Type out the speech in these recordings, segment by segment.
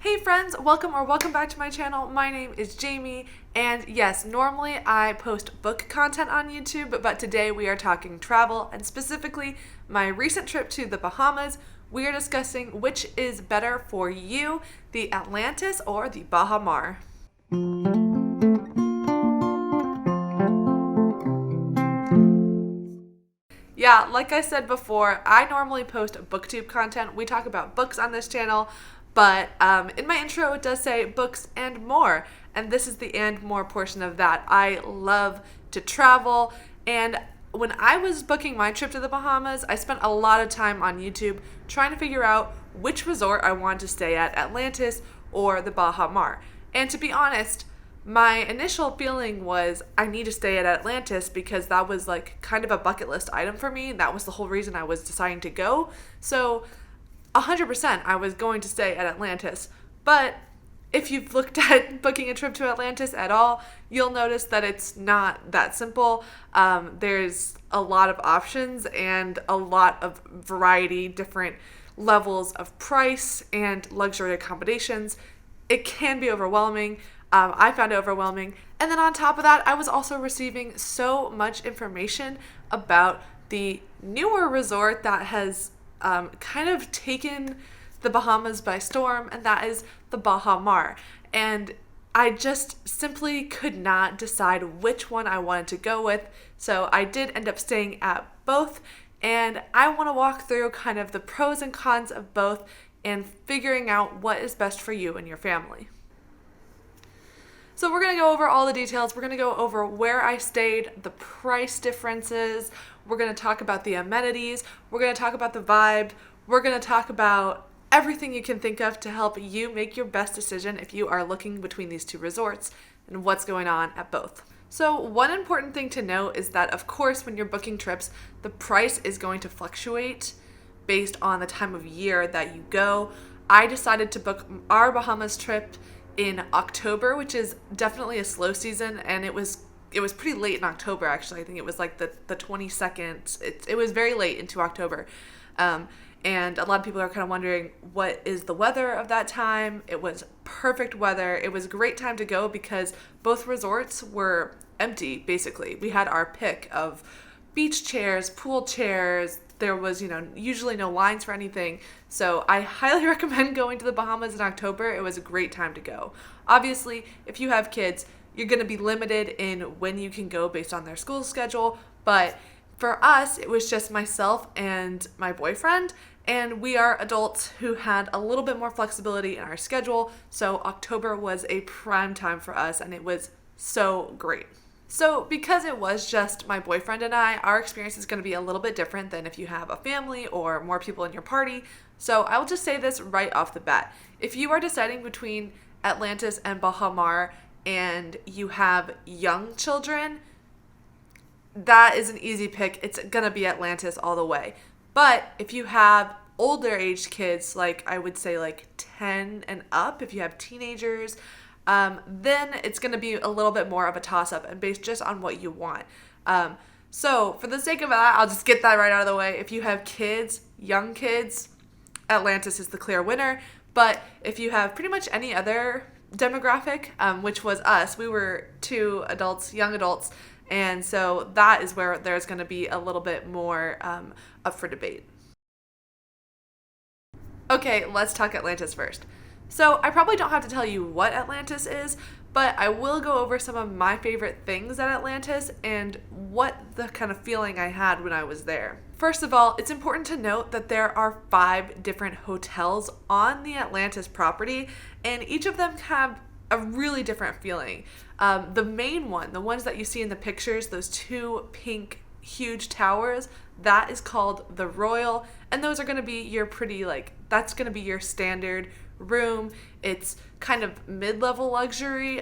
Hey friends, welcome back to my channel. My name is Jaimee, and yes, normally I post book content on YouTube, but today we are talking travel, and specifically my recent trip to the Bahamas. We are discussing which is better for you, the Atlantis or the Baha Mar. Yeah, like I said before, I normally post booktube content. We talk about books on this channel, but in my intro it does say books and more, and this is the and more portion of that. I love to travel, and when I was booking my trip to the Bahamas, I spent a lot of time on YouTube trying to figure out which resort I wanted to stay at, Atlantis or the Baha Mar. And to be honest, my initial feeling was I need to stay at Atlantis because that was like kind of a bucket list item for me. That was the whole reason I was deciding to go. So 100% I was going to stay at Atlantis. But if you've looked at booking a trip to Atlantis at all, you'll notice that it's not that simple. There's a lot of options and a lot of variety, different levels of price and luxury accommodations. It can be overwhelming. I found it overwhelming. And then on top of that, I was also receiving so much information about the newer resort that has kind of taken the Bahamas by storm, and that is the Baha Mar. And I just simply could not decide which one I wanted to go with. So I did end up staying at both, and I want to walk through kind of the pros and cons of both and figuring out what is best for you and your family. So we're going to go over all the details. We're going to go over where I stayed, the price differences. We're going to talk about the amenities. We're going to talk about the vibe. We're going to talk about everything you can think of to help you make your best decision if you are looking between these two resorts and what's going on at both. So one important thing to note is that, of course, when you're booking trips, the price is going to fluctuate based on the time of year that you go. I decided to book our Bahamas trip in October, which is definitely a slow season, and it was pretty late in October, actually. I think it was like the 22nd. It was very late into October. And a lot of people are kind of wondering, what is the weather of that time? It was perfect weather. It was a great time to go because both resorts were empty, basically. We had our pick of beach chairs, pool chairs. There was, usually no lines for anything. So I highly recommend going to the Bahamas in October. It was a great time to go. Obviously, if you have kids, you're going to be limited in when you can go based on their school schedule. But for us, it was just myself and my boyfriend, and we are adults who had a little bit more flexibility in our schedule. So October was a prime time for us, and it was so great. So because it was just my boyfriend and I, our experience is going to be a little bit different than if you have a family or more people in your party. So I will just say this right off the bat. If you are deciding between Atlantis and Baha Mar and you have young children, that is an easy pick. It's going to be Atlantis all the way. But if you have older aged kids, like I would say like 10 and up, if you have teenagers, then it's going to be a little bit more of a toss-up and based just on what you want. So for the sake of that, I'll just get that right out of the way. If you have kids, young kids, Atlantis is the clear winner. But if you have pretty much any other demographic, which was us, we were two adults, young adults, and so that is where there's going to be a little bit more up for debate. Okay, let's talk Atlantis first. So I probably don't have to tell you what Atlantis is, but I will go over some of my favorite things at Atlantis and what the kind of feeling I had when I was there. First of all, it's important to note that there are 5 different hotels on the Atlantis property, and each of them have a really different feeling. The main one, the ones that you see in the pictures, those 2 pink huge towers, that is called the Royal, and those are going to be your that's going to be your standard room. It's kind of mid-level luxury.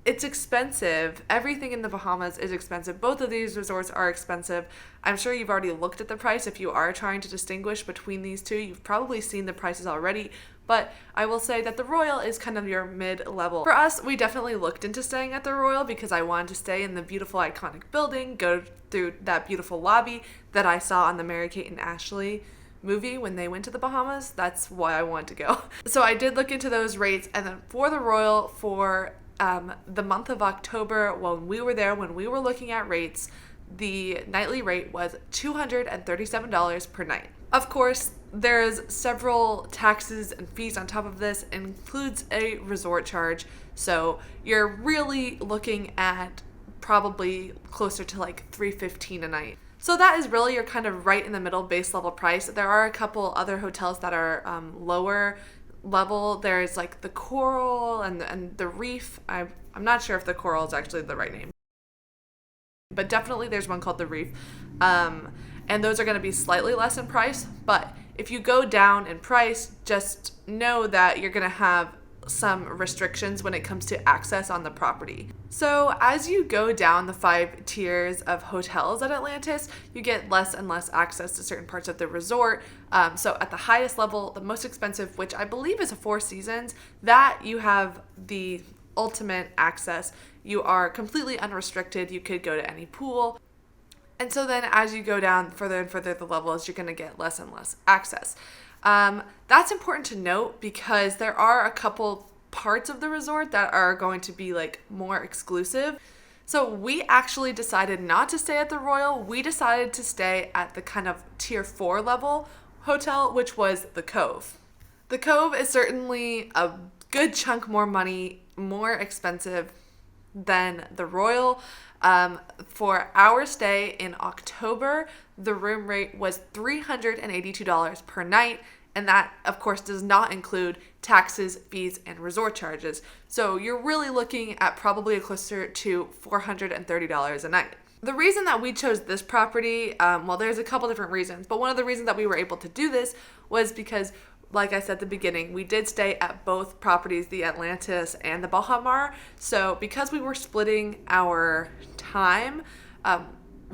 It's expensive. Everything in the Bahamas is expensive. Both of these resorts are expensive. I'm sure you've already looked at the price. If you are trying to distinguish between these two, you've probably seen the prices already. But I will say that the Royal is kind of your mid-level. For us, we definitely looked into staying at the Royal because I wanted to stay in the beautiful iconic building, go through that beautiful lobby that I saw on the Mary-Kate and Ashley movie when they went to the Bahamas. That's why I wanted to go. So I did look into those rates, and then for the Royal for the month of October, when we were there, when we were looking at rates, the nightly rate was $237 per night. Of course, there's several taxes and fees on top of this. It includes a resort charge. So you're really looking at probably closer to like $315 a night. So that is really your kind of right in the middle base level price. There are a couple other hotels that are lower level. There's like the Coral and the Reef. I'm not sure if the Coral is actually the right name, but definitely there's one called the Reef. And those are going to be slightly less in price. But if you go down in price, just know that you're going to have some restrictions when it comes to access on the property. So as you go down the 5 tiers of hotels at Atlantis, you get less and less access to certain parts of the resort. So at the highest level, the most expensive, which I believe is a 4 Seasons, that you have the ultimate access. You are completely unrestricted. You could go to any pool. And so then as you go down further and further the levels, you're going to get less and less access. That's important to note because there are a couple parts of the resort that are going to be like more exclusive. So we actually decided not to stay at the Royal. We decided to stay at the kind of tier 4 level hotel, which was the Cove. The Cove is certainly a good chunk more money, more expensive than the Royal. For our stay in October, the room rate was $382 per night, and that, of course, does not include taxes, fees, and resort charges. So you're really looking at probably closer to $430 a night. The reason that we chose this property, well, there's a couple different reasons, but one of the reasons that we were able to do this was because, like I said at the beginning, we did stay at both properties, the Atlantis and the Baha Mar. So because we were splitting our time,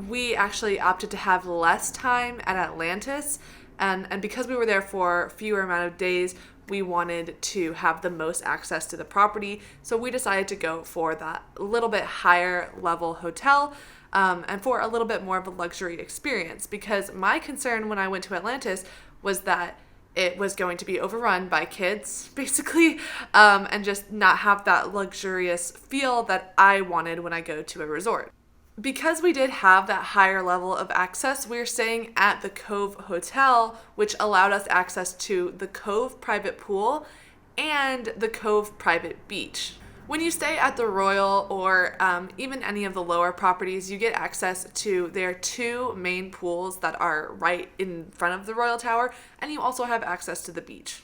we actually opted to have less time at Atlantis. And because we were there for fewer amount of days, we wanted to have the most access to the property. So we decided to go for that little bit higher level hotel, and for a little bit more of a luxury experience. Because my concern when I went to Atlantis was that it was going to be overrun by kids, basically, and just not have that luxurious feel that I wanted when I go to a resort. Because we did have that higher level of access, we were staying at the Cove Hotel, which allowed us access to the Cove private pool and the Cove private beach. When you stay at the Royal or even any of the lower properties, you get access to their 2 main pools that are right in front of the Royal Tower, and you also have access to the beach.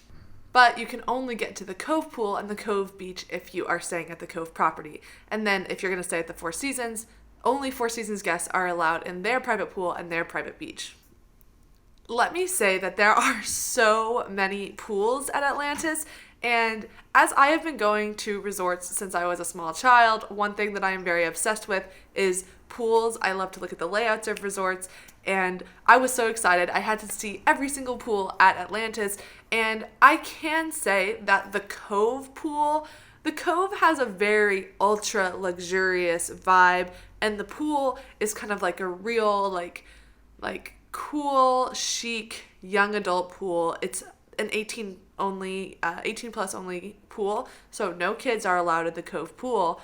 But you can only get to the Cove pool and the Cove beach if you are staying at the Cove property. And then if you're going to stay at the 4 Seasons, only 4 Seasons guests are allowed in their private pool and their private beach. Let me say that there are so many pools at Atlantis, and as I have been going to resorts since I was a small child, one thing that I am very obsessed with is pools. I love to look at the layouts of resorts, and I was so excited. I had to see every single pool at Atlantis, and I can say that the Cove pool, the Cove has a very ultra luxurious vibe, and the pool is kind of like a real like cool, chic, young adult pool. It's an 18 plus only pool, so no kids are allowed at the Cove pool.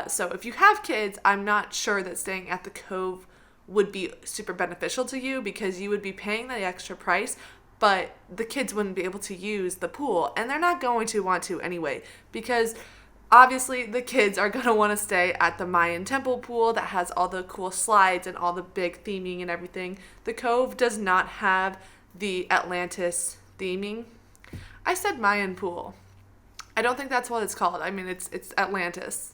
So if you have kids, I'm not sure that staying at the Cove would be super beneficial to you because you would be paying the extra price, but the kids wouldn't be able to use the pool, and they're not going to want to anyway, because obviously the kids are going to want to stay at the Mayan temple pool that has all the cool slides and all the big theming and everything. The Cove does not have the Atlantis theming. I said Mayan pool. I don't think that's what it's called. I mean, it's Atlantis.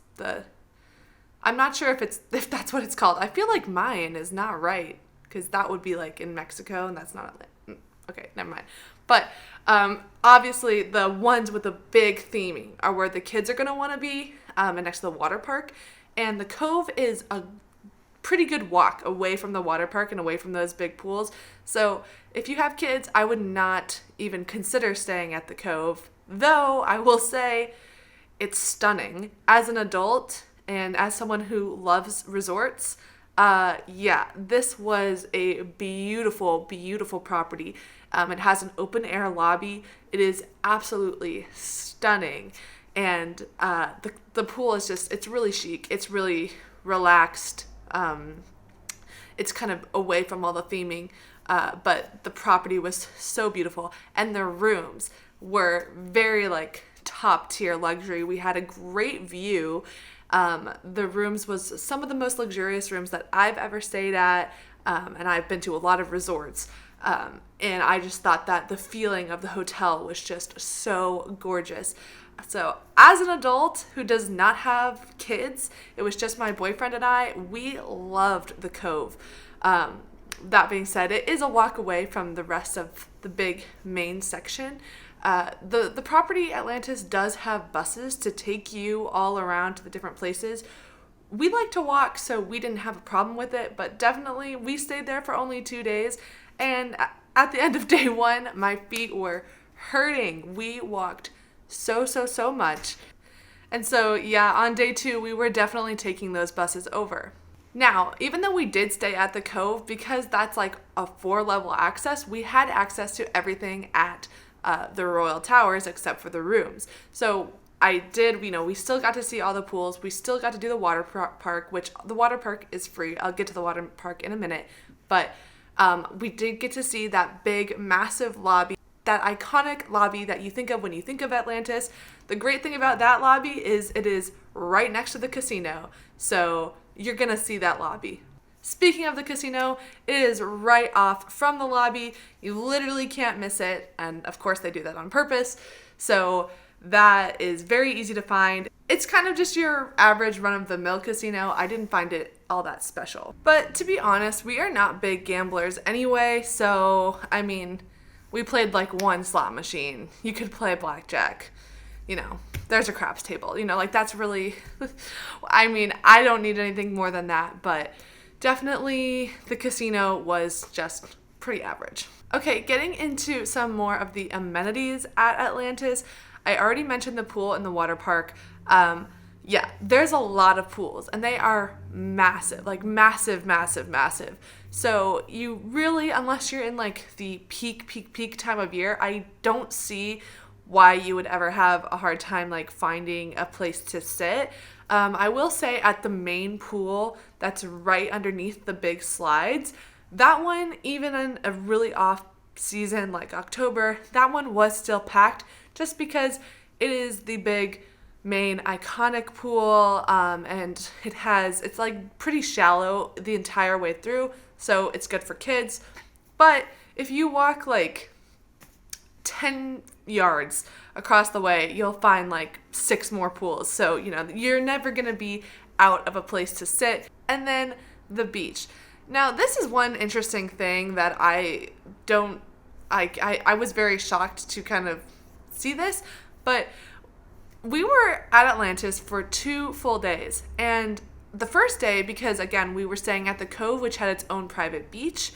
I'm not sure if that's what it's called. I feel like Mayan is not right because that would be like in Mexico, and that's not Atlantis. Okay, never mind. But obviously the ones with the big theming are where the kids are going to want to be, and next to the water park. And the Cove is a pretty good walk away from the water park and away from those big pools. So if you have kids, I would not even consider staying at the Cove, though I will say it's stunning. As an adult and as someone who loves resorts, Yeah, this was a beautiful, beautiful property. It has an open air lobby. It is absolutely stunning. And the pool is just, it's really chic. It's really relaxed. It's kind of away from all the theming. But the property was so beautiful. And the rooms were very like top tier luxury. We had a great view. The rooms was some of the most luxurious rooms that I've ever stayed at. And I've been to a lot of resorts. And I just thought that the feeling of the hotel was just so gorgeous. So as an adult who does not have kids, it was just my boyfriend and I, we loved the Cove. That being said, it is a walk away from the rest of the big main section. The property Atlantis does have buses to take you all around to the different places. We like to walk, so we didn't have a problem with it, but definitely we stayed there for only 2 days. And at the end of day 1, my feet were hurting. We walked so much. And so, yeah, on day 2, we were definitely taking those buses over. Now, even though we did stay at the Cove, because that's like a 4-level access, we had access to everything at the Royal Towers except for the rooms. So I did, we still got to see all the pools. We still got to do the water park, which the water park is free. I'll get to the water park in a minute. But we did get to see that big, massive lobby, that iconic lobby that you think of when you think of Atlantis. The great thing about that lobby is it is right next to the casino. So you're going to see that lobby. Speaking of the casino, it is right off from the lobby. You literally can't miss it. And of course they do that on purpose. So that is very easy to find. It's kind of just your average run-of-the-mill casino. I didn't find it all that special. But to be honest, we are not big gamblers anyway. So, I mean, we played like one slot machine. You could play blackjack. There's a craps table. Like that's really, I mean, I don't need anything more than that. But definitely the casino was just pretty average. Okay, getting into some more of the amenities at Atlantis. I already mentioned the pool and the water park. Yeah, there's a lot of pools and they are massive, like massive. So you really, unless you're in like the peak time of year, I don't see why you would ever have a hard time like finding a place to sit. I will say at the main pool that's right underneath the big slides, that one, even in a really off season like October, that one was still packed just because it is the big main iconic pool, and it's like pretty shallow the entire way through, so it's good for kids. But if you walk like 10 yards across the way, you'll find like 6 more pools. So, you're never going to be out of a place to sit. And then the beach. Now, this is one interesting thing that I was very shocked to kind of see this, but we were at Atlantis for 2 full days. And the first day, because again, we were staying at the Cove, which had its own private beach,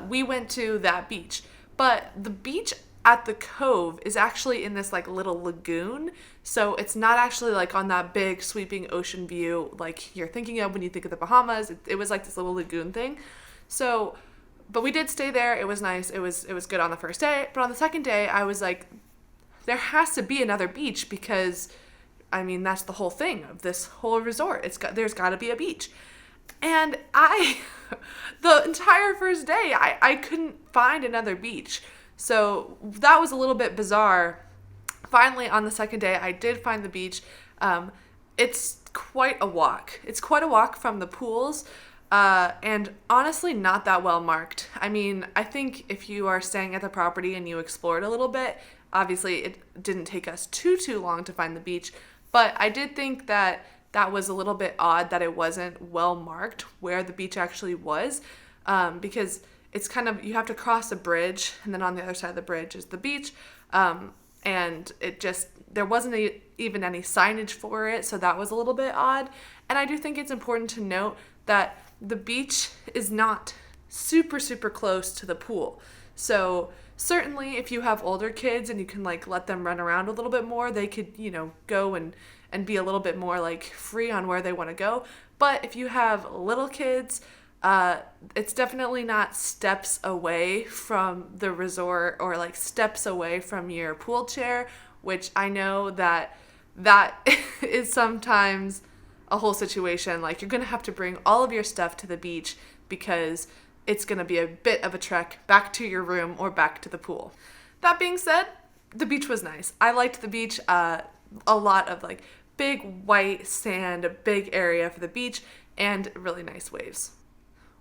we went to that beach. But the beach at the Cove is actually in this like little lagoon. So it's not actually like on that big sweeping ocean view like you're thinking of when you think of the Bahamas. It was like this little lagoon thing. So, but we did stay there. It was nice. It was good on the first day. But on the second day, I was like, there has to be another beach because, I mean, that's the whole thing of this whole resort. There's got to be a beach. And the entire first day, I couldn't find another beach. So that was a little bit bizarre. Finally, on the second day, I did find the beach. It's quite a walk. It's quite a walk from the pools, and honestly, not that well marked. I mean, I think if you are staying at the property and you explore it a little bit, obviously it didn't take us too long to find the beach, but I did think that was a little bit odd that it wasn't well marked where the beach actually was, because it's kind of, you have to cross a bridge, and then on the other side of the bridge is the beach, and there wasn't even any signage for it, so that was a little bit odd. And I do think it's important to note that the beach is not super close to the pool. So certainly if you have older kids and you can like let them run around a little bit more, they could, go and be a little bit more like free on where they want to go. But if you have little kids, it's definitely not steps away from the resort or like steps away from your pool chair, which I know that is sometimes a whole situation. Like, you're going to have to bring all of your stuff to the beach because it's going to be a bit of a trek back to your room or back to the pool. That being said, the beach was nice. I liked the beach, a lot of like big white sand, a big area for the beach, and really nice waves.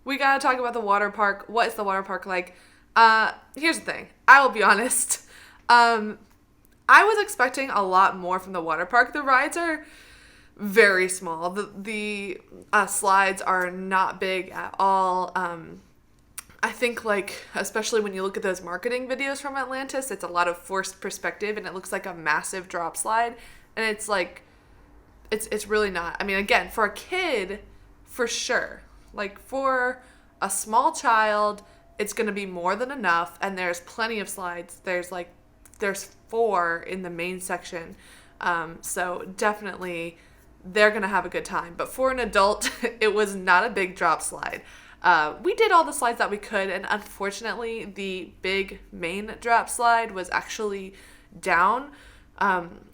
We gotta talk about the water park. What is the water park like? Here's the thing. I will be honest. I was expecting a lot more from the water park. The rides are very small. The slides are not big at all. I think, like, especially when you look at those marketing videos from Atlantis, it's a lot of forced perspective, and it looks like a massive drop slide, and it's like, it's really not. I mean, again, for a kid, for sure. Like, for a small child, it's going to be more than enough, and there's plenty of slides. There's 4 in the main section, so definitely they're going to have a good time. But for an adult, it was not a big drop slide. We did all the slides that we could, and unfortunately, the big main drop slide was actually down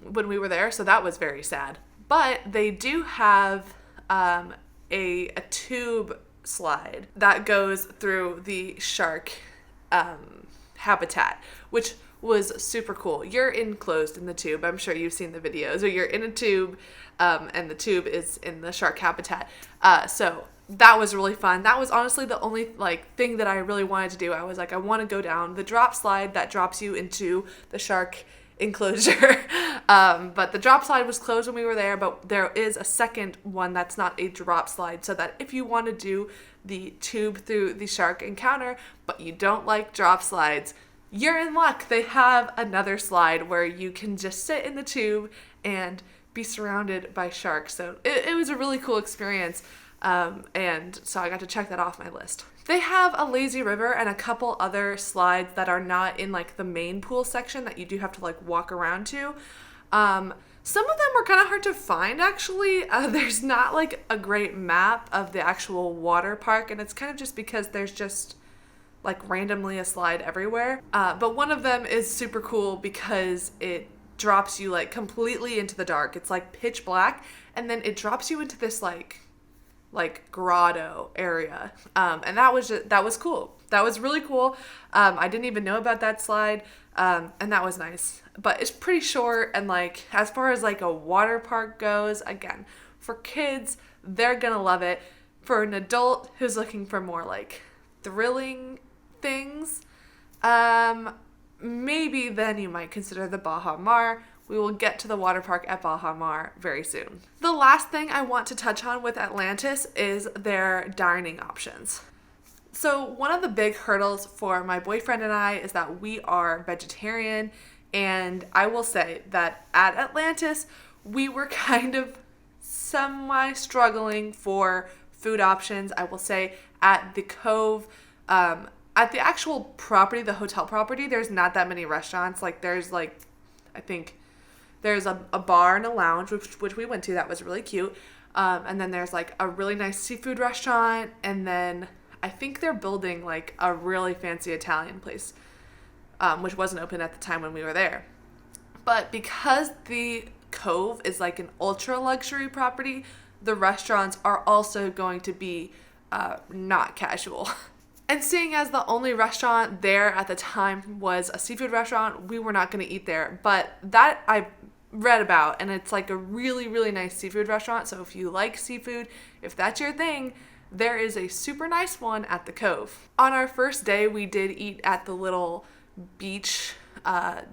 when we were there, so that was very sad. But they do have a tube slide that goes through the shark habitat, which was super cool. You're enclosed in the tube. I'm sure you've seen the videos, or you're in a tube, and the tube is in the shark habitat. So that was really fun. That was honestly the only thing that I really wanted to do. I was like, I want to go down the drop slide that drops you into the shark enclosure. But the drop slide was closed when we were there, but there is a second one that's not a drop slide, so that if you want to do the tube through the shark encounter, but you don't like drop slides, you're in luck. They have another slide where you can just sit in the tube and be surrounded by sharks. So it was a really cool experience. And so I got to check that off my list. They have a lazy river and a couple other slides that are not in the main pool section that you do have to walk around to. Some of them were kind of hard to find, actually. There's not a great map of the actual water park, and it's kind of just because there's just randomly a slide everywhere. But one of them is super cool because it drops you completely into the dark. It's pitch black, and then it drops you into this grotto area. And that was cool. That was really cool. I didn't even know about that slide. And that was nice, but it's pretty short. And as far as a water park goes, again, for kids, they're gonna love it. For an adult who's looking for more thrilling things, maybe then you might consider the Baha Mar. We will get to the water park at Baha Mar very soon. The last thing I want to touch on with Atlantis is their dining options. So one of the big hurdles for my boyfriend and I is that we are vegetarian, and I will say that at Atlantis, we were kind of semi-struggling for food options. I will say at the Cove, at the actual property, the hotel property, there's not that many restaurants. There's I think there's a bar and a lounge, which we went to. That was really cute. And then there's a really nice seafood restaurant. And then I think they're building a really fancy Italian place, which wasn't open at the time when we were there. But because the Cove is an ultra luxury property, the restaurants are also going to be not casual. And seeing as the only restaurant there at the time was a seafood restaurant, we were not going to eat there. But that I read about, and it's a really, really nice seafood restaurant. So if you like seafood, if that's your thing, there is a super nice one at the Cove. On our first day, we did eat at the little beach,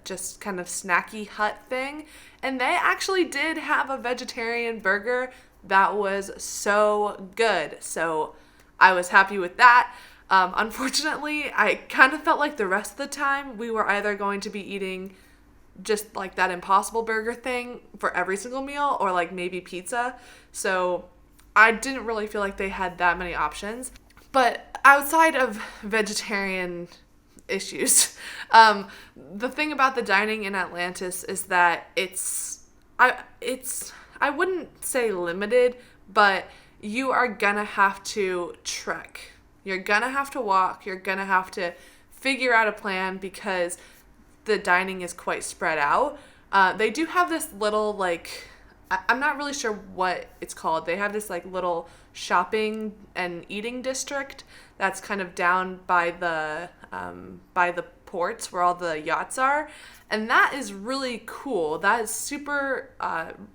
just kind of snacky hut thing. And they actually did have a vegetarian burger that was so good. So I was happy with that. Unfortunately, I kind of felt like the rest of the time we were either going to be eating just that Impossible Burger thing for every single meal, or maybe pizza. So I didn't really feel like they had that many options. But outside of vegetarian issues. The thing about the dining in Atlantis is that I wouldn't say limited, but you are gonna have to trek. You're gonna have to walk. You're gonna have to figure out a plan because the dining is quite spread out. They do have this little, like, I'm not really sure what it's called. They have this like little shopping and eating district that's kind of down by the ports where all the yachts are, and that is really cool. That is super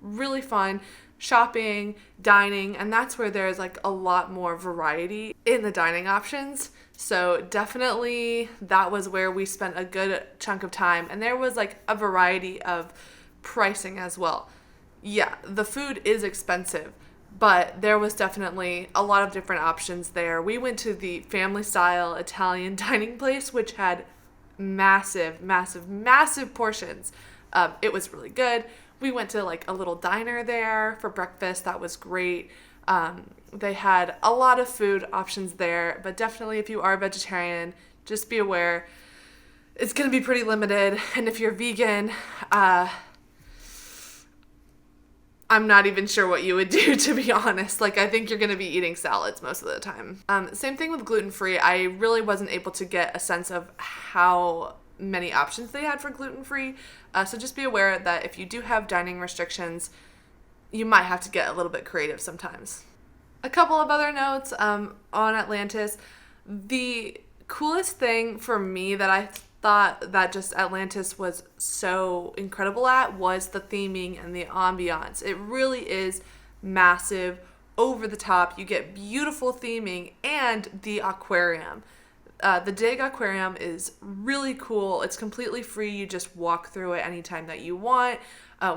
really fun. Shopping, dining, and that's where there's like a lot more variety in the dining options. So definitely that was where we spent a good chunk of time, and there was like a variety of pricing as well. Yeah, the food is expensive, but there was definitely a lot of different options there. We went to the family style Italian dining place, which had massive portions. It was really good. We went to like a little diner there for breakfast. That was great. They had a lot of food options there, but definitely if you are a vegetarian, just be aware it's going to be pretty limited. And if you're vegan, I'm not even sure what you would do, to be honest. Like, I think you're going to be eating salads most of the time. Same thing with gluten-free. I really wasn't able to get a sense of how many options they had for gluten-free. So just be aware that if you do have dining restrictions, you might have to get a little bit creative sometimes. A couple of other notes on Atlantis. The coolest thing for me that I thought that just Atlantis was so incredible at was the theming and the ambiance. It really is massive, over the top. You get beautiful theming and the aquarium. The Dig Aquarium is really cool. It's completely free. You just walk through it anytime that you want.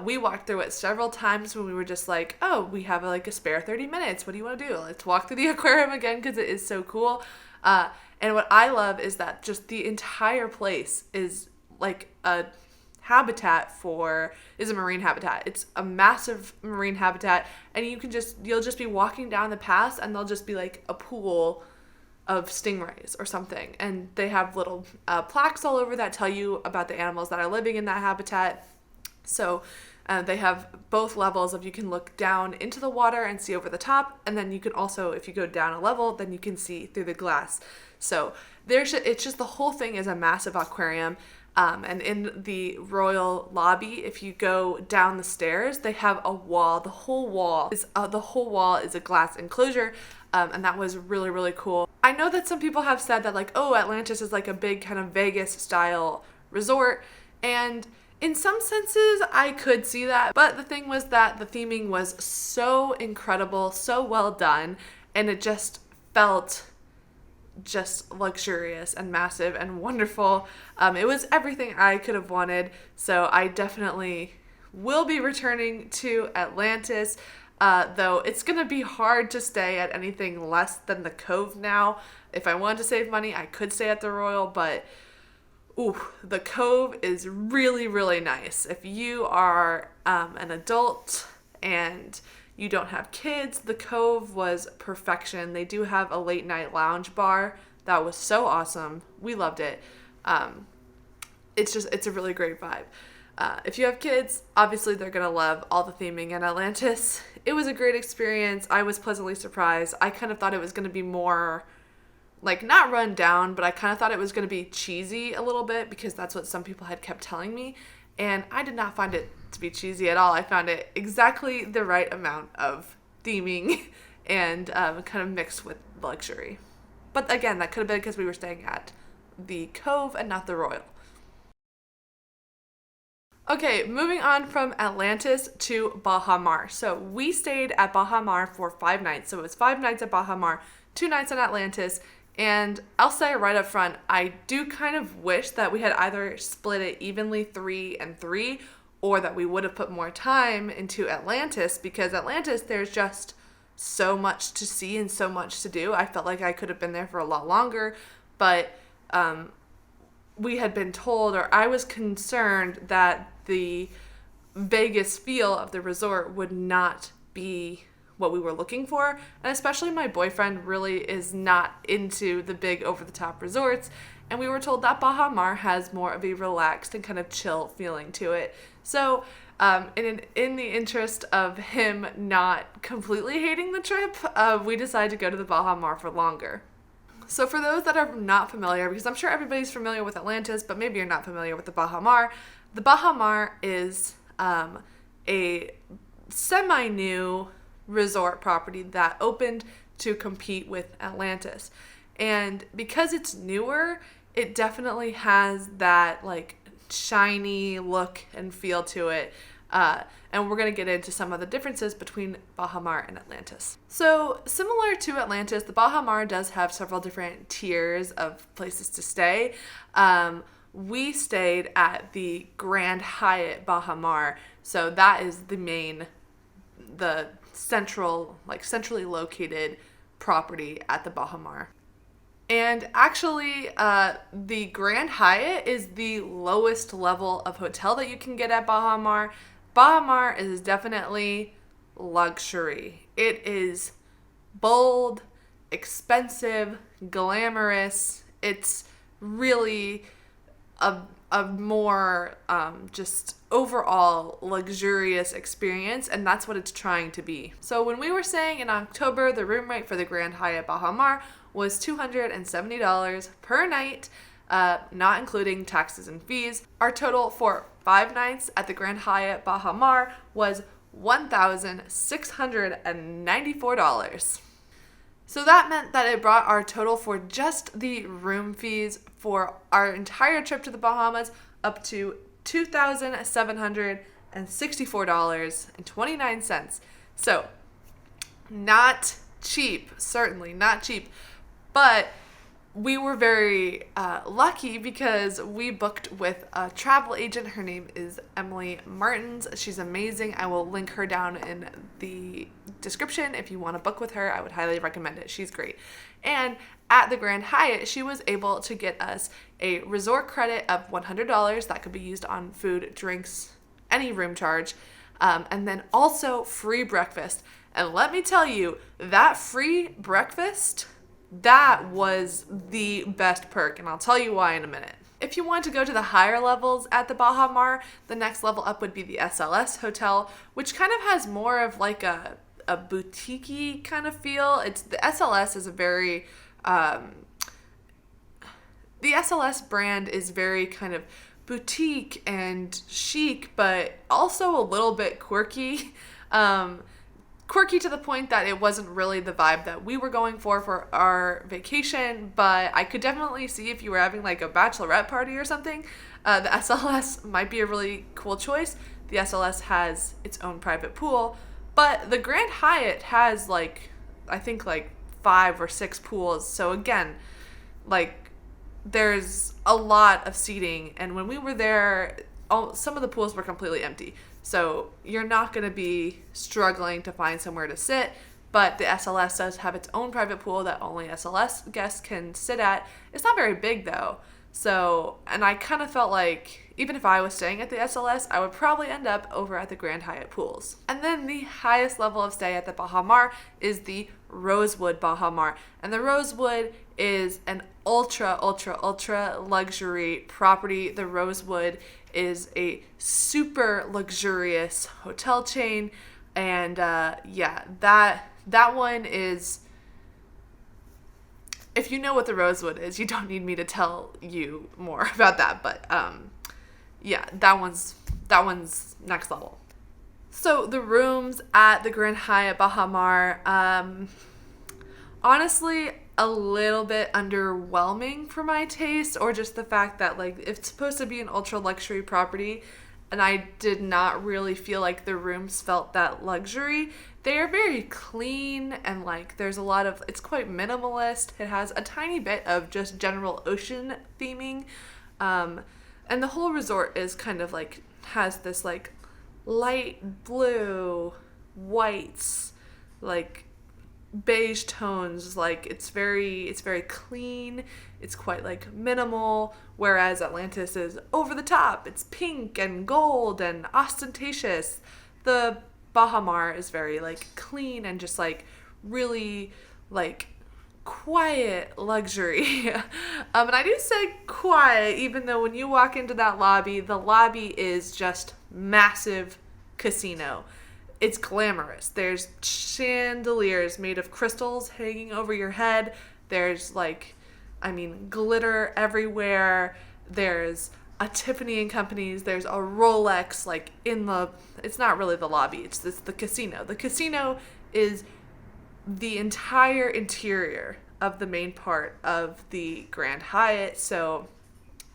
We walked through it several times when we were just like, oh, we have like a spare 30 minutes. What do you want to do? Let's walk through the aquarium again because it is so cool. And what I love is that just the entire place is like a marine habitat. It's a massive marine habitat, and you'll just be walking down the path and there'll just be like a pool of stingrays or something. And they have little plaques all over that tell you about the animals that are living in that habitat. So they have both levels of, you can look down into the water and see over the top, and then you can also, if you go down a level, then you can see through the glass. So it's just, the whole thing is a massive aquarium. And in the royal lobby, if you go down the stairs, they have a wall. The whole wall is a glass enclosure, and that was really, really cool. I know that some people have said that, like, oh, Atlantis is like a big kind of Vegas style resort, and in some senses, I could see that, but the thing was that the theming was so incredible, so well done, and it just felt just luxurious and massive and wonderful. It was everything I could have wanted, so I definitely will be returning to Atlantis, though it's going to be hard to stay at anything less than the Cove now. If I wanted to save money, I could stay at the Royal, but the Cove is really, really nice. If you are an adult and you don't have kids, the Cove was perfection. They do have a late night lounge bar that was so awesome. We loved it. It's a really great vibe. If you have kids, obviously they're going to love all the theming in Atlantis. It was a great experience. I was pleasantly surprised. I kind of thought it was going to be more, like, not run down, but I kind of thought it was going to be cheesy a little bit because that's what some people had kept telling me. And I did not find it to be cheesy at all. I found it exactly the right amount of theming and kind of mixed with luxury. But again, that could have been because we were staying at the Cove and not the Royal. Okay, moving on from Atlantis to Baha Mar. So we stayed at Baha Mar for 5 nights. So it was 5 nights at Baha Mar, 2 nights in Atlantis. And I'll say right up front, I do kind of wish that we had either split it evenly 3 and 3, or that we would have put more time into Atlantis, because Atlantis, there's just so much to see and so much to do. I felt like I could have been there for a lot longer, but we had been told, or I was concerned that the Vegas feel of the resort would not be what we were looking for, and especially my boyfriend really is not into the big over-the-top resorts, and we were told that Baha Mar has more of a relaxed and kind of chill feeling to it. So in the interest of him not completely hating the trip, we decided to go to the Baha Mar for longer. So for those that are not familiar, because I'm sure everybody's familiar with Atlantis, but maybe you're not familiar with the Baha Mar is a semi-new resort property that opened to compete with Atlantis. And because it's newer, it definitely has that like shiny look and feel to it. And we're going to get into some of the differences between Baha Mar and Atlantis. So similar to Atlantis, the Baha Mar does have several different tiers of places to stay. We stayed at the Grand Hyatt Baha Mar. So that is the centrally located property at the Baha Mar. And actually, the Grand Hyatt is the lowest level of hotel that you can get at Baha Mar. Baha Mar is definitely luxury. It is bold, expensive, glamorous. It's really a more just overall luxurious experience, and that's what it's trying to be. So when we were staying in October, the room rate for the Grand Hyatt Baha Mar was $270 per night, not including taxes and fees. Our total for 5 nights at the Grand Hyatt Baha Mar was $1,694. So that meant that it brought our total for just the room fees for our entire trip to the Bahamas up to $2,764.29. So not cheap, certainly not cheap, but we were very lucky because we booked with a travel agent. Her name is Emily Martins. She's amazing. I will link her down in the description. If you want to book with her, I would highly recommend it. She's great. And at the Grand Hyatt, she was able to get us a resort credit of $100 that could be used on food, drinks, any room charge, and then also free breakfast. And let me tell you, that free breakfast, that was the best perk, and I'll tell you why in a minute. If you want to go to the higher levels at the Baha Mar, the next level up would be the SLS Hotel, which kind of has more of like a boutique-y kind of feel. The SLS is a very the SLS brand is very kind of boutique and chic, but also a little bit quirky. Quirky to the point that it wasn't really the vibe that we were going for our vacation, but I could definitely see if you were having like a bachelorette party or something, the SLS might be a really cool choice. The SLS has its own private pool, but the Grand Hyatt has I think 5 or 6 pools. So again, there's a lot of seating, and when we were there, some of the pools were completely empty. So you're not going to be struggling to find somewhere to sit, but the SLS does have its own private pool that only SLS guests can sit at. It's not very big though. So, and I kind of felt like even if I was staying at the SLS, I would probably end up over at the Grand Hyatt pools. And then the highest level of stay at the Baha Mar is the Rosewood Baha Mar. And the Rosewood is an ultra luxury property. The Rosewood is a super luxurious hotel chain, and that one is, if you know what the Rosewood is, you don't need me to tell you more about that, but that one's next level. So the rooms at the Grand Hyatt Baha Mar, honestly, a little bit underwhelming for my taste, or just the fact that it's supposed to be an ultra luxury property, and I did not really feel like the rooms felt that luxury. They are very clean, and there's a lot of, it's quite minimalist. It has a tiny bit of just general ocean theming, and the whole resort is kind of has this light blue, whites, beige tones. It's very clean. It's quite minimal, whereas Atlantis is over the top. It's pink and gold and ostentatious. The Baha Mar is very clean and just really quiet luxury. And I do say quiet, even though when you walk into that lobby, the lobby is just massive casino. It's glamorous. There's chandeliers made of crystals hanging over your head. There's glitter everywhere. There's a Tiffany and Company's. There's a Rolex it's not really the lobby. It's the casino. The casino is the entire interior of the main part of the Grand Hyatt. So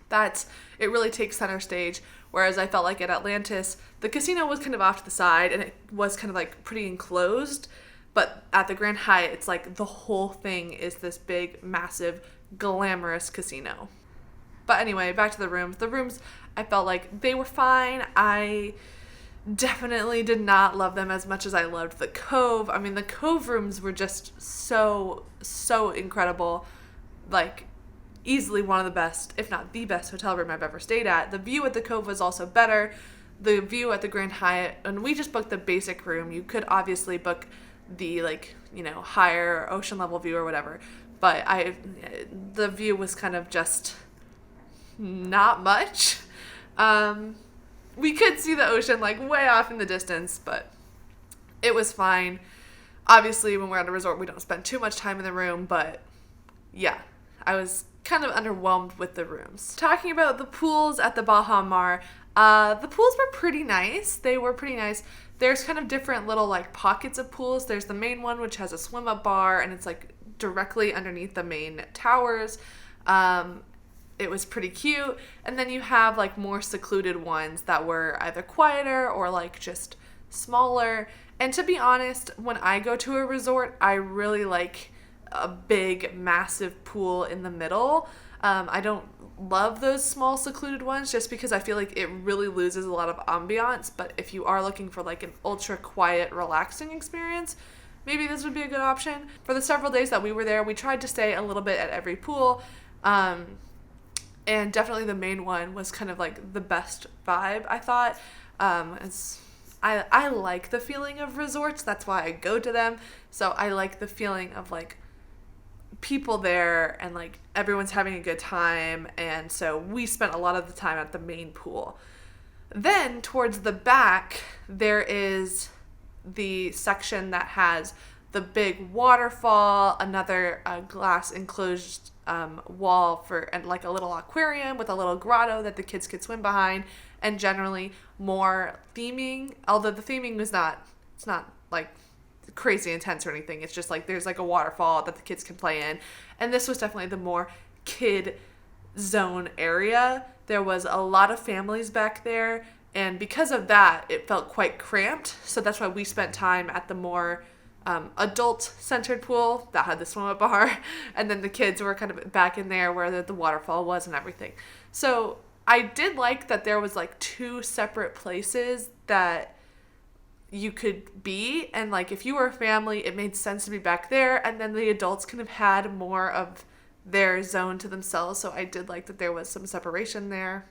it really takes center stage. Whereas I felt like at Atlantis, the casino was kind of off to the side and it was kind of like pretty enclosed. But at the Grand Hyatt, it's like the whole thing is this big, massive, glamorous casino. But anyway, back to the rooms. The rooms, I felt like they were fine. I definitely did not love them as much as I loved the Cove. I mean, the Cove rooms were just so incredible. Like, easily one of the best, if not the best hotel room I've ever stayed at. The view at the Cove was also better. The view at the Grand Hyatt, and we just booked the basic room. You could obviously book the higher ocean level view or whatever, but the view was kind of just not much. We could see the ocean way off in the distance, but it was fine. Obviously, when we're at a resort, we don't spend too much time in the room, but yeah, I was kind of underwhelmed with the rooms. Talking about the pools at the Baha Mar, the pools were pretty nice. They were pretty nice. There's kind of different little pockets of pools. There's the main one, which has a swim up bar, and it's directly underneath the main towers. It was pretty cute. And then you have more secluded ones that were either quieter or just smaller. And to be honest, when I go to a resort, I really like a big, massive pool in the middle. I don't love those small secluded ones just because I feel like it really loses a lot of ambiance. But if you are looking for an ultra quiet, relaxing experience, maybe this would be a good option. For the several days that we were there, we tried to stay a little bit at every pool. And definitely the main one was kind of the best vibe, I thought. I like the feeling of resorts. That's why I go to them. So I like the feeling of people there and everyone's having a good time. And so we spent a lot of the time at the main pool. Then towards the back, there is the section that has the big waterfall, another glass enclosed wall and a little aquarium with a little grotto that the kids could swim behind, and generally more theming, although the theming was it's not crazy intense or anything. It's just there's a waterfall that the kids can play in, and this was definitely the more kid zone area. There was a lot of families back there, and because of that, it felt quite cramped. So that's why we spent time at the more adult-centered pool that had the swim-up bar, and then the kids were kind of back in there where the waterfall was and everything. So I did like that there was two separate places that you could be, and if you were a family, it made sense to be back there, and then the adults kind of had more of their zone to themselves. So I did like that there was some separation there.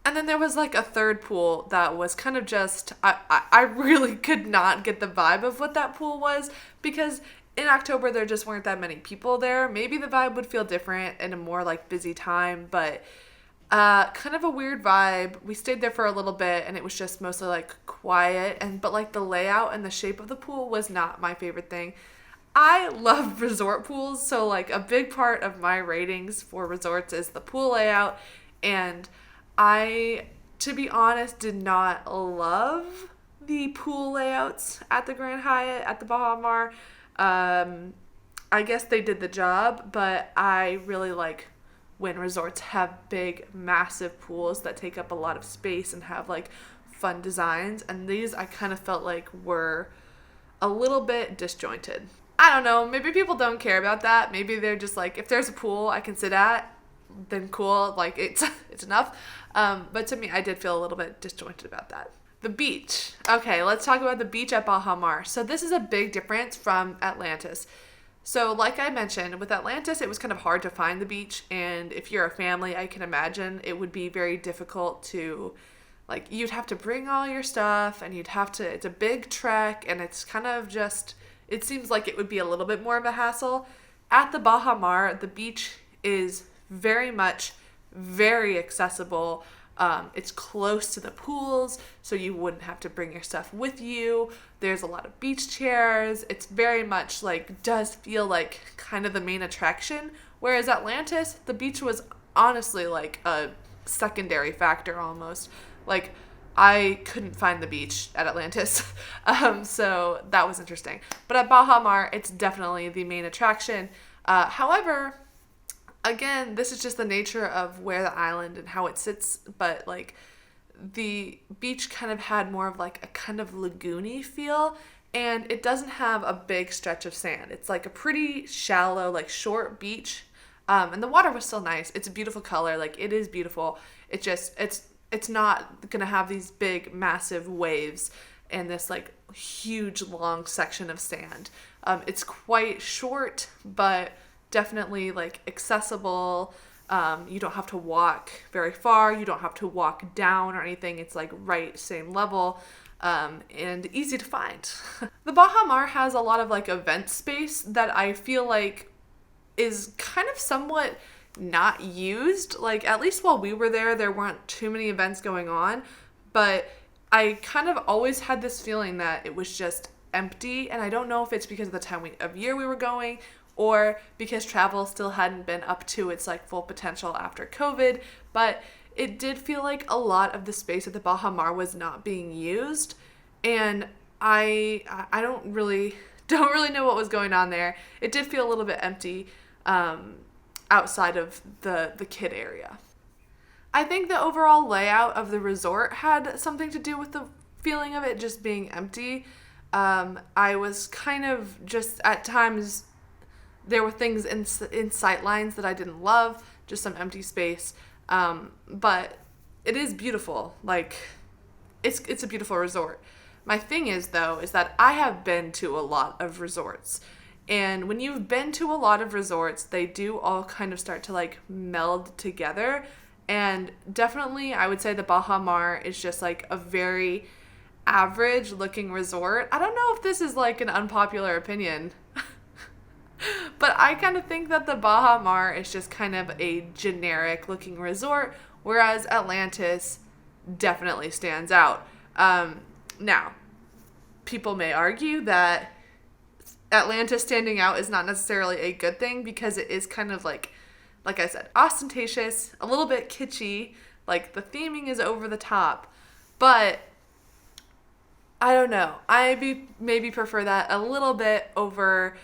And then there was a third pool that was kind of just, I really could not get the vibe of what that pool was, because in October there just weren't that many people there. Maybe the vibe would feel different in a more busy time, but kind of a weird vibe. We stayed there for a little bit and it was just mostly quiet, but the layout and the shape of the pool was not my favorite thing. I love resort pools, so a big part of my ratings for resorts is the pool layout, and I, to be honest, did not love the pool layouts at the Grand Hyatt, at the Baha Mar. I guess they did the job, but I really like when resorts have big, massive pools that take up a lot of space and have fun designs. And these I kind of felt were a little bit disjointed. I don't know, maybe people don't care about that. Maybe they're just if there's a pool I can sit at, then cool, it's enough. But to me, I did feel a little bit disjointed about that. The beach. Okay, let's talk about the beach at Baha Mar. So this is a big difference from Atlantis. So like I mentioned, with Atlantis, it was kind of hard to find the beach. And if you're a family, I can imagine it would be very difficult to, you'd have to bring all your stuff and it's a big trek, and it's kind of just, it seems like it would be a little bit more of a hassle. At the Baha Mar, the beach is very much very accessible. It's close to the pools, so you wouldn't have to bring your stuff with you. There's a lot of beach chairs. It's very much like, does feel like kind of the main attraction. Whereas Atlantis, the beach was honestly like a secondary factor almost. Like, I couldn't find the beach at Atlantis, so that was interesting. But at Baha Mar, it's definitely the main attraction. However, again, this is just the nature of where the island and how it sits, but like the beach kind of had more of like a kind of lagoony feel, and it doesn't have a big stretch of sand. It's like a pretty shallow, like short beach, and the water was still nice. It's a beautiful color, like it is beautiful. It just, it's not gonna have these big, massive waves and this like huge, long section of sand. It's quite short, but definitely like accessible. You don't have to walk very far. You don't have to walk down or anything. It's like right same level, and easy to find. The Baha Mar has a lot of like event space that I feel like is kind of somewhat not used. Like, at least while we were there weren't too many events going on, but I kind of always had this feeling that it was just empty, and I don't know if it's because of the time of year we were going, or because travel still hadn't been up to its like full potential after COVID, but it did feel like a lot of the space at the Baha Mar was not being used, and I don't really know what was going on there. It did feel a little bit empty outside of the kid area. I think the overall layout of the resort had something to do with the feeling of it just being empty. I was kind of just at times, there were things in sight lines that I didn't love, just some empty space. But it is beautiful. Like, it's a beautiful resort. My thing is, though, is that I have been to a lot of resorts. And when you've been to a lot of resorts, they do all kind of start to like meld together. And definitely, I would say the Baha Mar is just like a very average looking resort. I don't know if this is like an unpopular opinion, but I kind of think that the Baha Mar is just kind of a generic looking resort, whereas Atlantis definitely stands out. Now, people may argue that Atlantis standing out is not necessarily a good thing, because it is kind of like I said, ostentatious, a little bit kitschy, like the theming is over the top, but I don't know. I maybe prefer that a little bit over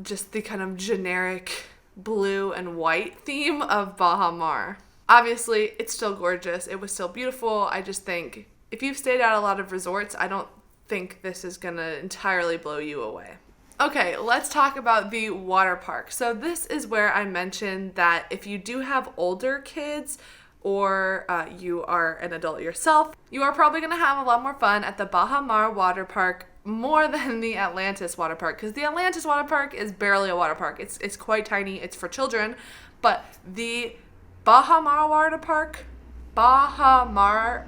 just the kind of generic blue and white theme of Baha Mar. Obviously, it's still gorgeous. It was still beautiful. I just think if you've stayed at a lot of resorts, I don't think this is going to entirely blow you away. Okay, let's talk about the water park. So this is where I mentioned that if you do have older kids, or you are an adult yourself, you are probably going to have a lot more fun at the Baha Mar water park more than the Atlantis water park, because the Atlantis water park is barely a water park. It's quite tiny. It's for children, but the Baha Mar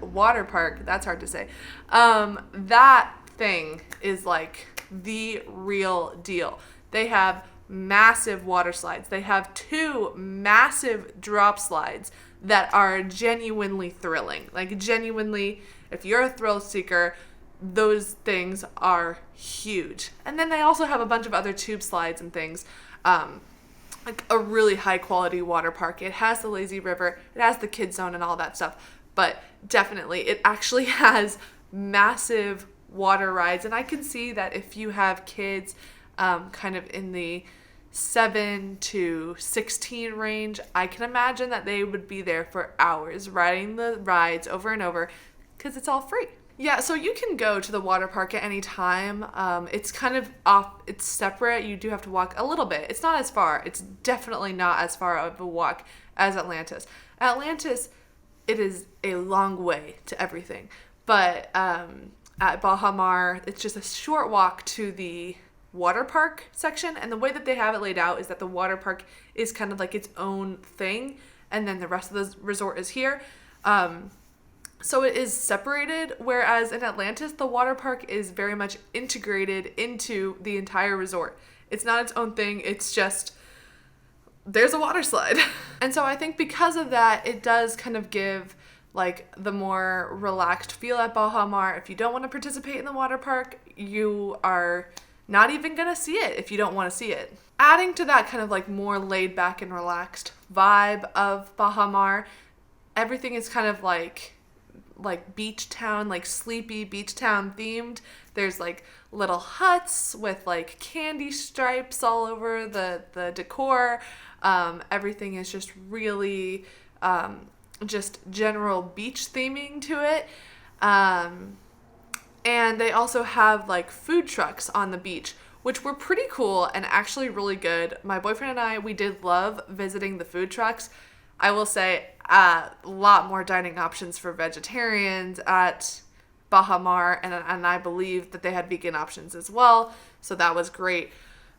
water park, that's hard to say. That thing is like the real deal. They have massive water slides. They have 2 massive drop slides that are genuinely thrilling. Like, genuinely, if you're a thrill seeker, those things are huge. And then they also have a bunch of other tube slides and things. Like a really high quality water park. It has the lazy river, it has the kid zone and all that stuff. But definitely, it actually has massive water rides. And I can see that if you have kids kind of in the 7 to 16 range, I can imagine that they would be there for hours riding the rides over and over, because it's all free. Yeah, so you can go to the water park at any time. It's kind of off, it's separate. You do have to walk a little bit. It's not as far. It's definitely not as far of a walk as Atlantis. Atlantis, it is a long way to everything. But at Baha Mar, it's just a short walk to the water park section, and the way that they have it laid out is that the water park is kind of like its own thing, and then the rest of the resort is here. So it is separated, whereas in Atlantis, the water park is very much integrated into the entire resort. It's not its own thing. It's just, there's a water slide. And so I think because of that, it does kind of give like the more relaxed feel at Baha Mar. If you don't want to participate in the water park, you are not even going to see it if you don't want to see it. Adding to that kind of like more laid back and relaxed vibe of Baha Mar, everything is kind of like beach town, like sleepy beach town themed. There's like little huts with like candy stripes all over the decor. Everything is just really just general beach theming to it. And they also have like food trucks on the beach, which were pretty cool and actually really good. My boyfriend and I, we did love visiting the food trucks. I will say a lot more dining options for vegetarians at Baha Mar, and I believe that they had vegan options as well, so that was great.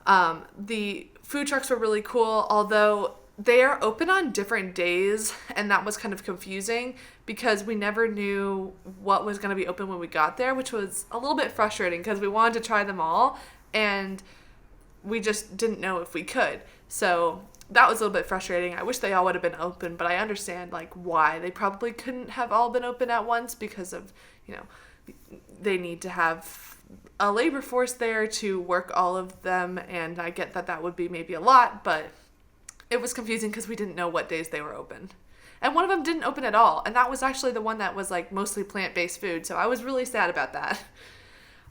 The food trucks were really cool, although they are open on different days, and that was kind of confusing because we never knew what was going to be open when we got there, which was a little bit frustrating because we wanted to try them all, and we just didn't know if we could. So that was a little bit frustrating. I wish they all would have been open, but I understand like why they probably couldn't have all been open at once because of, they need to have a labor force there to work all of them, and I get that that would be maybe a lot, but it was confusing because we didn't know what days they were open. And one of them didn't open at all, and that was actually the one that was like mostly plant-based food, so I was really sad about that.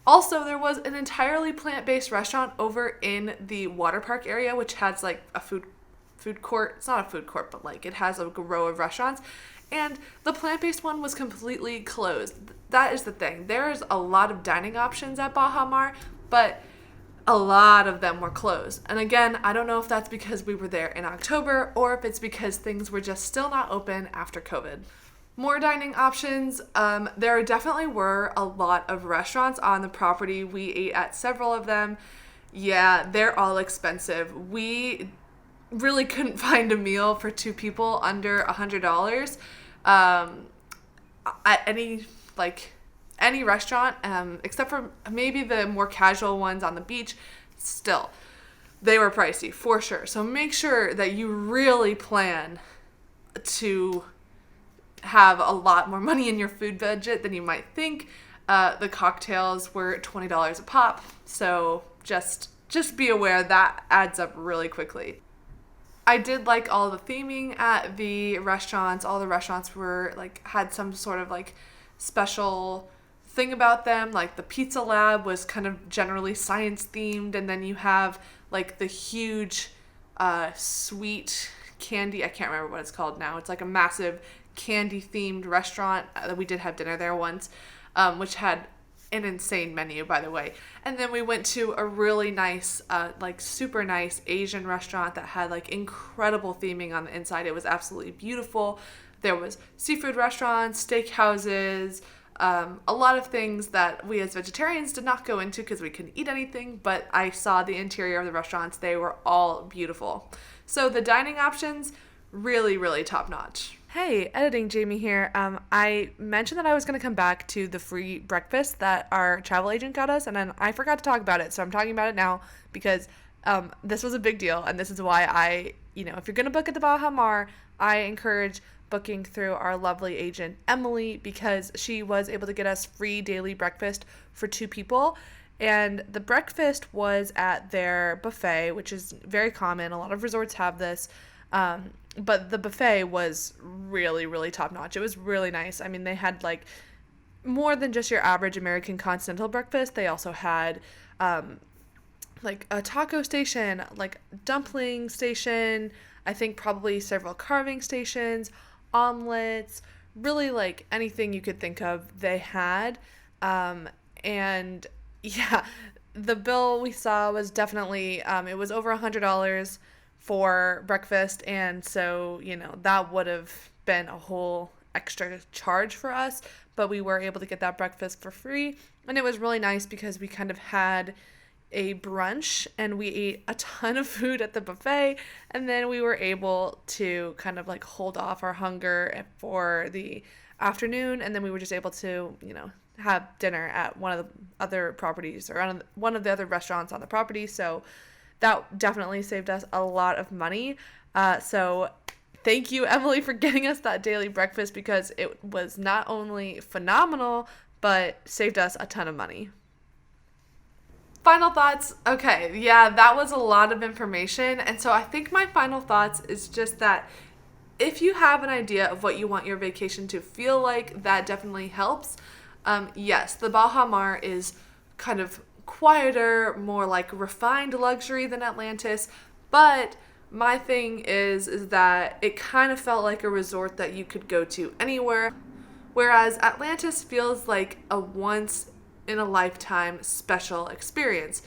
Also, there was an entirely plant-based restaurant over in the water park area, which has like a food court. It's not a food court, but like it has a row of restaurants, and the plant-based one was completely closed. That is the thing. There's a lot of dining options at Baha Mar, but a lot of them were closed. And again, I don't know if that's because we were there in October or if it's because things were just still not open after COVID. More dining options. There definitely were a lot of restaurants on the property. We ate at several of them. Yeah, they're all expensive. We really couldn't find a meal for two people under $100 at any restaurant, except for maybe the more casual ones on the beach. Still, they were pricey for sure. So make sure that you really plan to have a lot more money in your food budget than you might think. The cocktails were $20 a pop, so just be aware that adds up really quickly. I did like all the theming at the restaurants. All the restaurants were like had some sort of like special thing about them. Like the pizza lab was kind of generally science themed, and then you have like the huge sweet candy. I can't remember what it's called now. It's like a massive candy themed restaurant. We did have dinner there once, which had an insane menu, by the way. And then we went to a really nice, like super nice Asian restaurant that had like incredible theming on the inside. It was absolutely beautiful. There was seafood restaurants, steak houses, a lot of things that we as vegetarians did not go into because we couldn't eat anything, but I saw the interior of the restaurants. They were all beautiful. So the dining options, really, really top notch. Hey, editing Jaimee here. I mentioned that I was going to come back to the free breakfast that our travel agent got us, and then I forgot to talk about it, so I'm talking about it now because this was a big deal, and this is why if you're going to book at the Baha Mar, I encourage booking through our lovely agent, Emily, because she was able to get us free daily breakfast for two people, and the breakfast was at their buffet, which is very common. A lot of resorts have this. But the buffet was really, really top notch. It was really nice. I mean, they had like more than just your average American continental breakfast. They also had like a taco station, like dumpling station, I think probably several carving stations, omelets, really like anything you could think of they had. And yeah, the bill we saw was definitely, it was over $100 for breakfast, and so that would have been a whole extra charge for us, but we were able to get that breakfast for free, and it was really nice because we kind of had a brunch and we ate a ton of food at the buffet, and then we were able to kind of like hold off our hunger for the afternoon, and then we were just able to have dinner at one of the other properties or on one of the other restaurants on the property. So that definitely saved us a lot of money. So thank you, Emily, for getting us that daily breakfast, because it was not only phenomenal, but saved us a ton of money. Final thoughts. Okay, yeah, that was a lot of information. And so I think my final thoughts is just that if you have an idea of what you want your vacation to feel like, that definitely helps. Yes, the Baha Mar is kind of quieter, more like refined luxury than Atlantis, but my thing is that it kind of felt like a resort that you could go to anywhere, whereas Atlantis feels like a once in a lifetime special experience.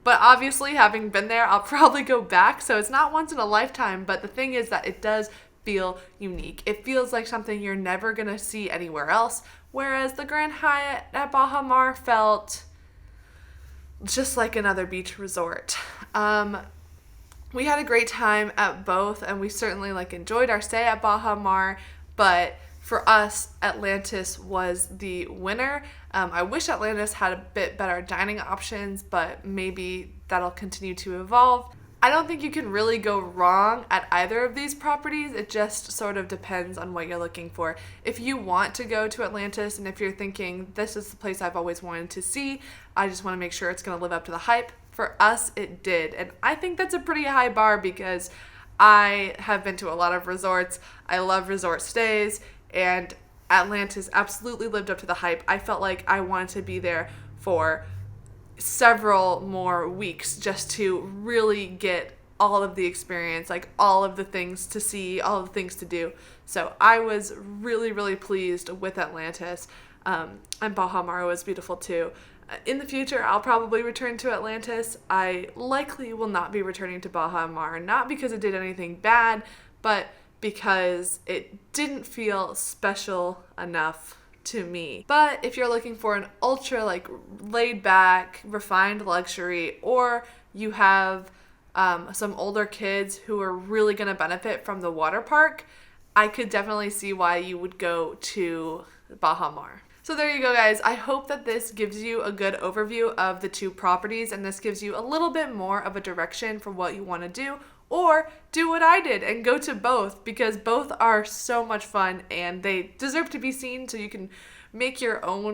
But obviously, having been there, I'll probably go back, so it's not once in a lifetime, but the thing is that it does feel unique. It feels like something you're never going to see anywhere else, whereas the Grand Hyatt at Baha Mar felt just like another beach resort. We had a great time at both, and we certainly enjoyed our stay at Baha Mar, but for us, Atlantis was the winner. I wish Atlantis had a bit better dining options, but maybe that'll continue to evolve. I don't think you can really go wrong at either of these properties. It just sort of depends on what you're looking for. If you want to go to Atlantis, and if you're thinking, this is the place I've always wanted to see, I just want to make sure it's going to live up to the hype, for us, it did. And I think that's a pretty high bar, because I have been to a lot of resorts. I love resort stays, and Atlantis absolutely lived up to the hype. I felt like I wanted to be there for several more weeks just to really get all of the experience, all of the things to see, all of the things to do. So I was really, really pleased with Atlantis. And Baha Mar was beautiful too. In the future, I'll probably return to Atlantis. I likely will not be returning to Baha Mar, not because it did anything bad, but because it didn't feel special enough to me. But if you're looking for an ultra laid back, refined luxury, or you have some older kids who are really going to benefit from the water park, I could definitely see why you would go to Baha Mar. So there you go, guys. I hope that this gives you a good overview of the two properties, and this gives you a little bit more of a direction for what you want to do, or do what I did and go to both, because both are so much fun and they deserve to be seen, so you can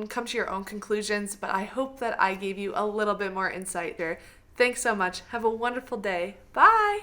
come to your own conclusions. But I hope that I gave you a little bit more insight there. Thanks so much. Have a wonderful day. Bye.